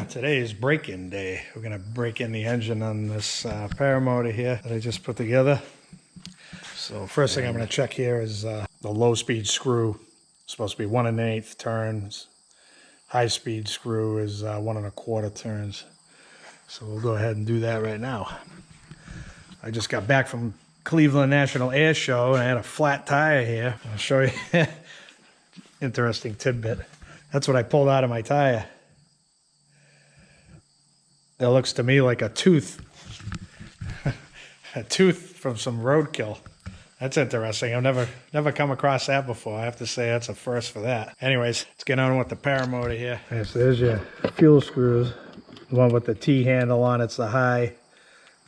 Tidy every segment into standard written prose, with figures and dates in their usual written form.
Today is break-in day. We're going to break in the engine on this Paramotor here that I just put together. So first thing I'm going to check here is the low-speed screw. It's supposed to be 1 1/8 turns. High-speed screw is 1 1/4 turns. So we'll go ahead and do that right now. I just got back from Cleveland National Air Show and I had a flat tire here. I'll show you. Interesting tidbit. That's what I pulled out of my tire. That looks to me like a tooth. A tooth from some roadkill. That's interesting. I've never come across that before. I have to say that's a first for that. Anyways, let's get on with the Paramotor here. Okay, so there's your fuel screws. The one with the T handle on it's the high.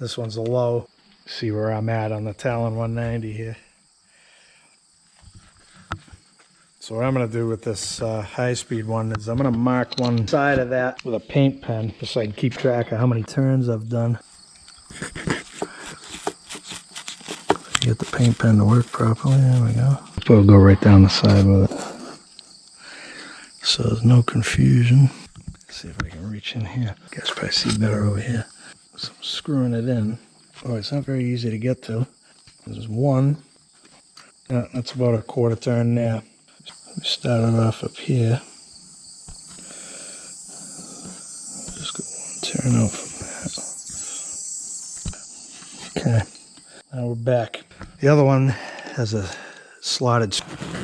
This one's the low. See where I'm at on the Talon 190 here. So what I'm going to do with this high-speed one is I'm going to mark one side of that with a paint pen just so I can keep track of how many turns I've done. Get the paint pen to work properly. There we go. It'll go right down the side with it. So there's no confusion. Let's see if I can reach in here. Guess probably see better over here. So I'm screwing it in. Oh, it's not very easy to get to. There's one. Yeah, that's about a 1/4 turn there. We started off up here. Just got one turn out from that. Okay, now we're back. The other one has a slotted.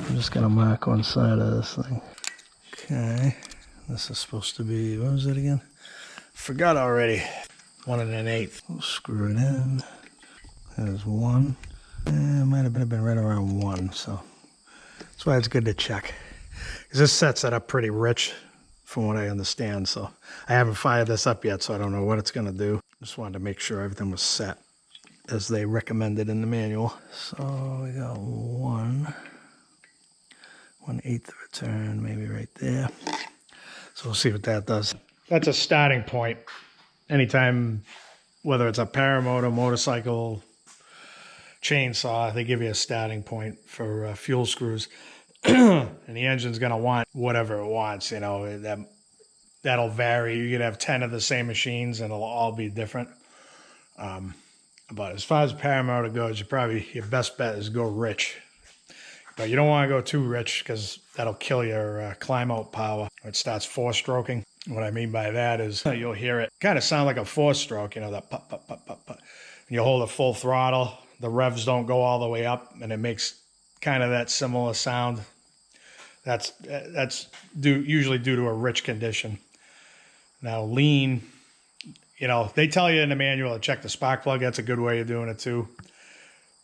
I'm just gonna mark one side of this thing. Okay, this is supposed to be, what was it again? Forgot already. 1 1/8. We'll screw it in. There's one. It might have been right around 1, so. That's why it's good to check. Because this sets it up pretty rich from what I understand. So I haven't fired this up yet, so I don't know what it's going to do. Just wanted to make sure everything was set as they recommended in the manual. So we got 1 1/8 of a turn, maybe right there. So we'll see what that does. That's a starting point. Anytime, whether it's a Paramotor, motorcycle, chainsaw, they give you a starting point for fuel screws. And the engine's going to want whatever it wants, you know, that'll vary. You could have 10 of the same machines and it'll all be different. But as far as Paramotor goes, your best bet is go rich. But you don't want to go too rich because that'll kill your climb out power. It starts 4-stroking. What I mean by that is you'll hear it kind of sound like a 4-stroke, you know, that pop, pop, pop, pop, pop. You hold it full throttle. The revs don't go all the way up, and it makes kind of that similar sound. That's usually due to a rich condition. Now, lean, you know, they tell you in the manual to check the spark plug. That's a good way of doing it too.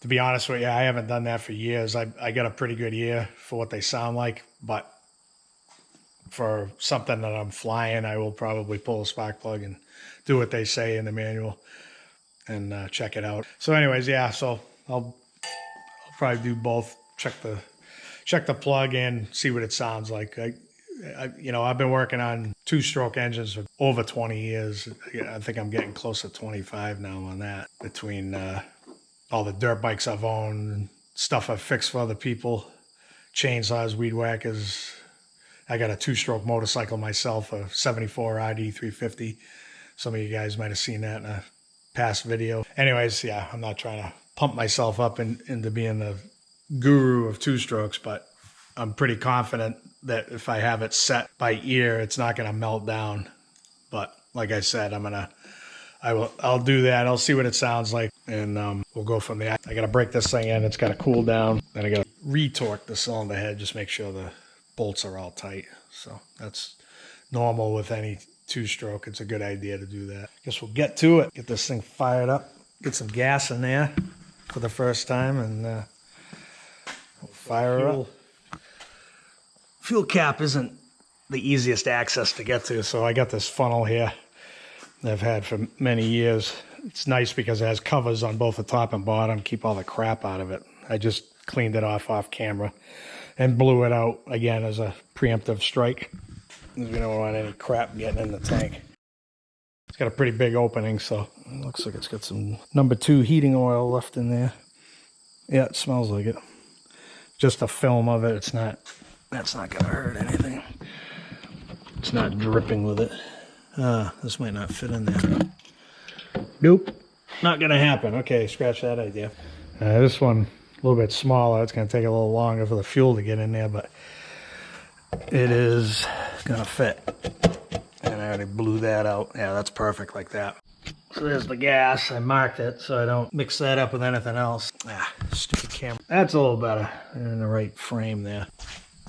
To be honest with you, I haven't done that for years. I got a pretty good ear for what they sound like, but for something that I'm flying, I will probably pull a spark plug and do what they say in the manual and check it out. So anyways, yeah, so I'll probably do both. Check the plug and see what it sounds like. You know, I've been working on 2-stroke engines for over 20 years. I think I'm getting close to 25 now on that, between all the dirt bikes I've owned and stuff I've fixed for other people, chainsaws, weed whackers. I got a 2-stroke motorcycle myself, a 74 RD 350. Some of you guys might have seen that in a past video. Anyways, yeah, I'm not trying to pump myself up into being the guru of 2-strokes, but I'm pretty confident that if I have it set by ear, it's not going to melt down. But like I said, I'll do that. I'll see what it sounds like, and we'll go from there. I got to break this thing in. It's got to cool down. Then I got to retorque the cylinder head, just make sure the bolts are all tight. So that's normal with any 2-stroke. It's a good idea to do that. Guess we'll get to it. Get this thing fired up. Get some gas in there for the first time, and we'll fire her up. Fuel cap isn't the easiest access to get to, so I got this funnel here that I've had for many years. It's nice because it has covers on both the top and bottom, keep all the crap out of it. I just cleaned it off camera and blew it out again as a preemptive strike. We don't want any crap getting in the tank. It's got a pretty big opening, so it looks like it's got some number 2 heating oil left in there. Yeah, it smells like it. just a film of it. It's not, that's not gonna hurt anything. It's not dripping with it. This might not fit in there. Nope, not gonna happen. Okay, scratch that idea. This one, a little bit smaller. It's gonna take a little longer for the fuel to get in there, but it is gonna fit. And I already blew that out. Yeah, that's perfect like that. So there's the gas. I marked it so I don't mix that up with anything else. Stupid camera. That's a little better. In the right frame there.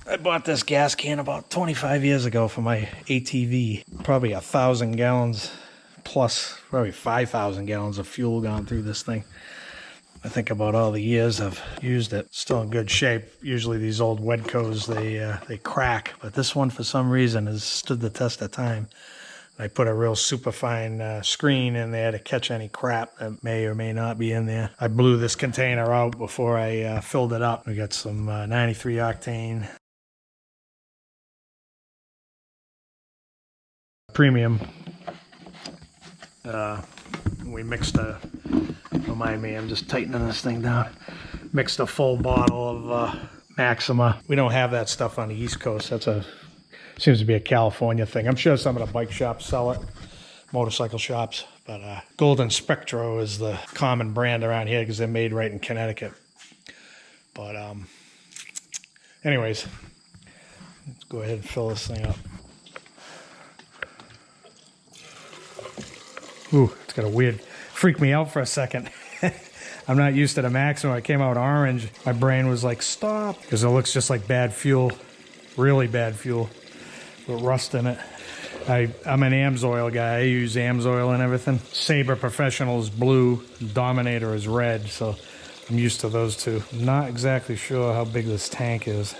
I bought this gas can about 25 years ago for my ATV. Probably 1,000 gallons plus, probably 5,000 gallons of fuel gone through this thing. I think about all the years I've used it. Still in good shape. Usually these old Wedcos, they crack, but this one for some reason has stood the test of time. I put a real super fine screen in there to catch any crap that may or may not be in there. I blew this container out before I filled it up. We got some 93 octane premium. We mixed a, remind me, I'm just tightening this thing down. Mixed a full bottle of Maxima. We don't have that stuff on the East Coast. That's a, seems to be a California thing. I'm sure some of the bike shops sell it, motorcycle shops, but Golden Spectro is the common brand around here because they're made right in Connecticut. But anyways, let's go ahead and fill this thing up. Ooh, it's got a weird, freaked me out for a second. I'm not used to the Maxima. It came out orange. My brain was like, stop, because it looks just like bad fuel, really bad fuel with rust in it. I'm an Amsoil guy. I use Amsoil and everything. Saber Professional is blue, Dominator is red, so I'm used to those two. I'm not exactly sure how big this tank is.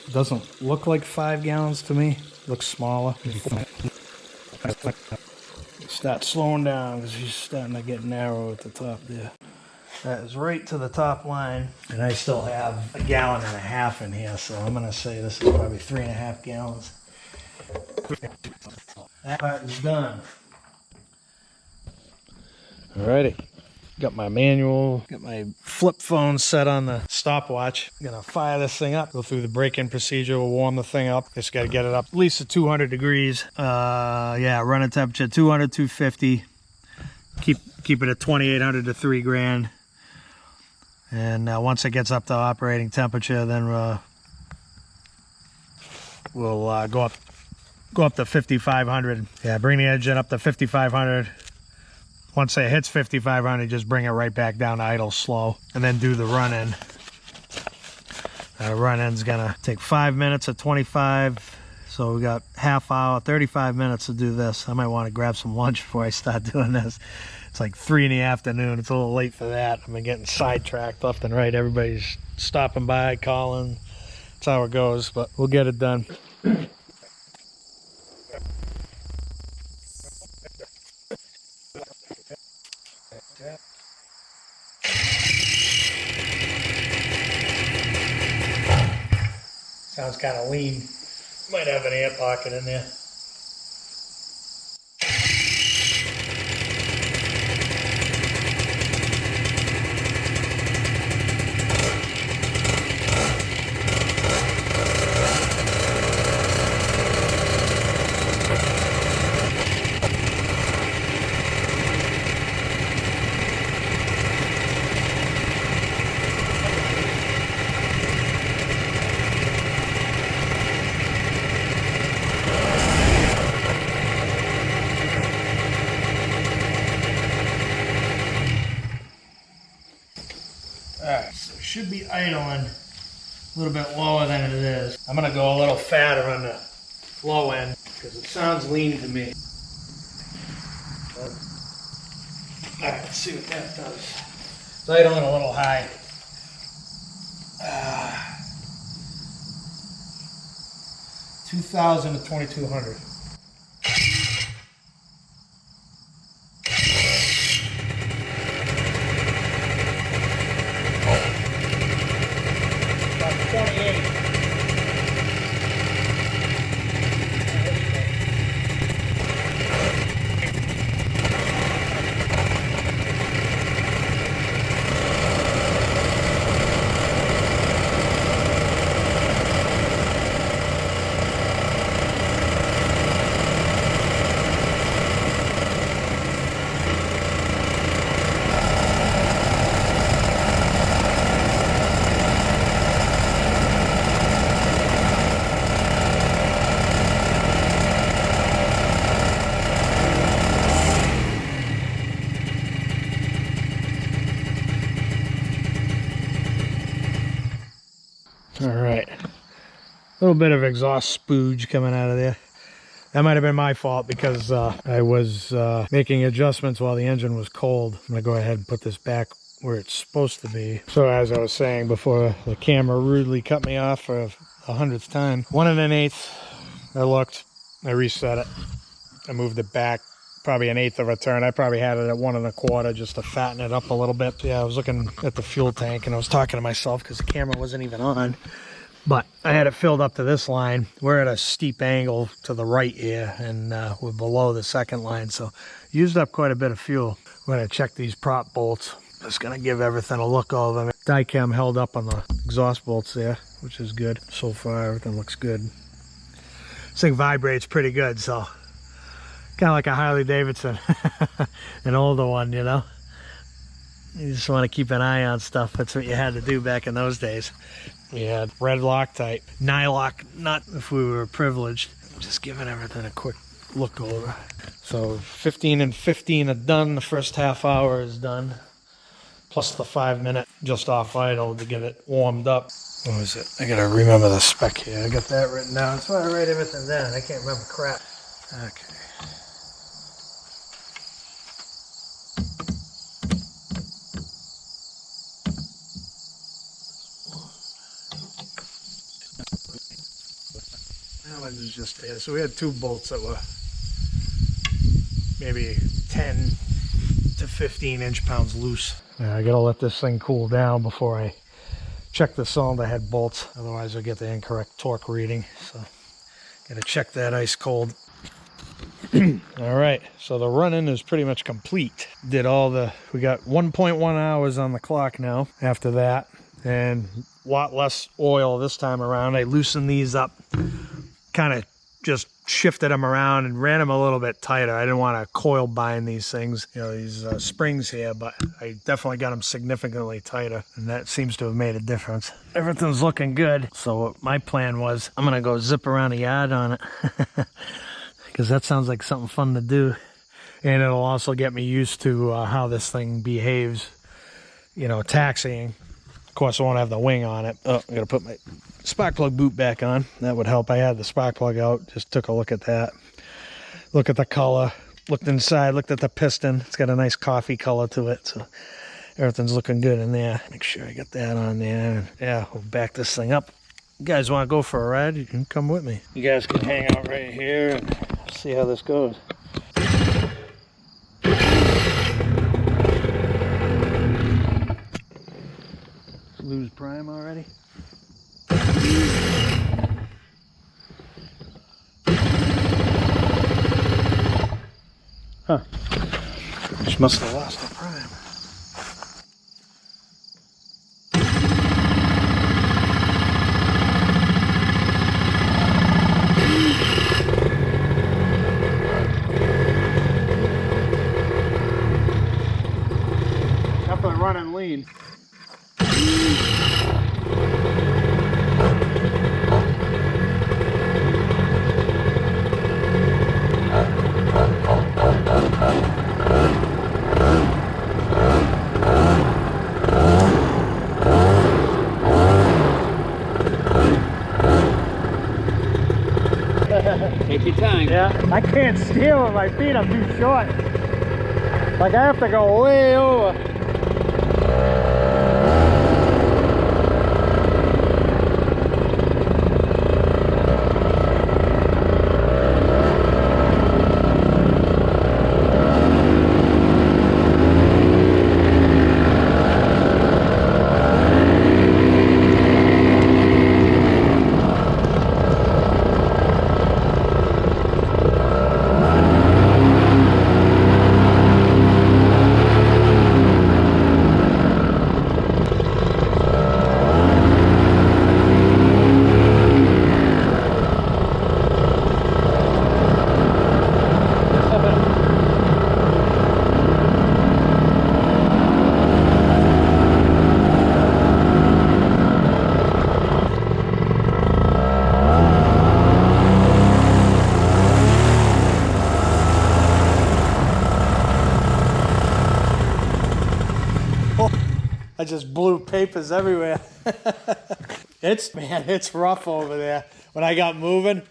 It doesn't look like 5 gallons to me. It looks smaller. Start slowing down because he's starting to get narrow at the top there. That is right to the top line, and I still have 1.5 gallons in here, so I'm going to say this is probably 3.5 gallons. That part is done. Alrighty. Got my manual, got my flip phone set on the stopwatch. I'm gonna fire this thing up, go through the break-in procedure, we'll warm the thing up. Just gotta get it up at least at 200 degrees. Yeah, running temperature 200, 250. Keep it at 2,800 to 3 grand. And once it gets up to operating temperature, then we'll go up to 5,500. Yeah, bring the engine up to 5,500. Once it hits 5,500, just bring it right back down to idle slow, and then do the run-in. The run-in's gonna take 5 minutes at 25, so we got half hour, 35 minutes to do this. I might want to grab some lunch before I start doing this. It's like 3 in the afternoon. It's a little late for that. I've been getting sidetracked left and right. Everybody's stopping by, calling. That's how it goes, but we'll get it done. Sounds kind of lean. Might have an air pocket in there. Alright, so it should be idling a little bit lower than it is. I'm going to go a little fatter on the low end because it sounds lean to me. Alright, let's see what that does. It's idling a little high. 2,000 to 2,200. About 28. All right. A little bit of exhaust spooge coming out of there. That might have been my fault because I was making adjustments while the engine was cold. I'm gonna go ahead and put this back where it's supposed to be. So as I was saying before, the camera rudely cut me off for the 100th time. 1 1/8. I looked, I reset it. I moved it back probably 1/8 of a turn. I probably had it at 1 1/4 just to fatten it up a little bit. So yeah, I was looking at the fuel tank and I was talking to myself because the camera wasn't even on. But I had it filled up to this line. We're at a steep angle to the right here, and we're below the second line, so used up quite a bit of fuel. We're gonna check these prop bolts. Just gonna give everything a look over. Die-cam held up on the exhaust bolts there, which is good. So far, everything looks good. This thing vibrates pretty good, so kind of like a Harley Davidson, an older one, you know. You just want to keep an eye on stuff. That's what you had to do back in those days. We had red Loctite, nylock nut if we were privileged. Just giving everything a quick look over. So 15 and 15 are done. The first half hour is done. Plus the 5-minute just off idle to get it warmed up. What was it? I gotta remember the spec here. I got that written down. That's why I write everything down. I can't remember crap. Okay. Is just there. So we had 2 bolts that were maybe 10 to 15 inch-pounds loose. Now I gotta let this thing cool down before I check the cylinder head bolts, otherwise I'll get the incorrect torque reading. So gotta check that ice cold. All right, so the run-in is pretty much complete. Did all the, we got 1.1 hours on the clock now after that, and a lot less oil this time around. I loosened these up, kind of just shifted them around and ran them a little bit tighter. I didn't want to coil bind these things, you know, these springs here, but I definitely got them significantly tighter, and that seems to have made a difference. Everything's looking good. So what my plan was, I'm gonna go zip around the yard on it because that sounds like something fun to do, and it'll also get me used to how this thing behaves, you know, taxiing. Of course, I won't have the wing on it. Oh, I gotta put my spark plug boot back on. That would help. I had the spark plug out. Just took a look at that. Look at the color. Looked inside. Looked at the piston. It's got a nice coffee color to it. So everything's looking good in there. Make sure I get that on there. And yeah, we'll back this thing up. You guys want to go for a ride? You can come with me. You guys can hang out right here and see how this goes. Lose prime already. Huh. Just must have lost the prime. Definitely running lean. Take your time. Yeah, I can't steer with my feet, I'm too short. Like I have to go way over. I just blew papers everywhere. Man, it's rough over there. When I got moving,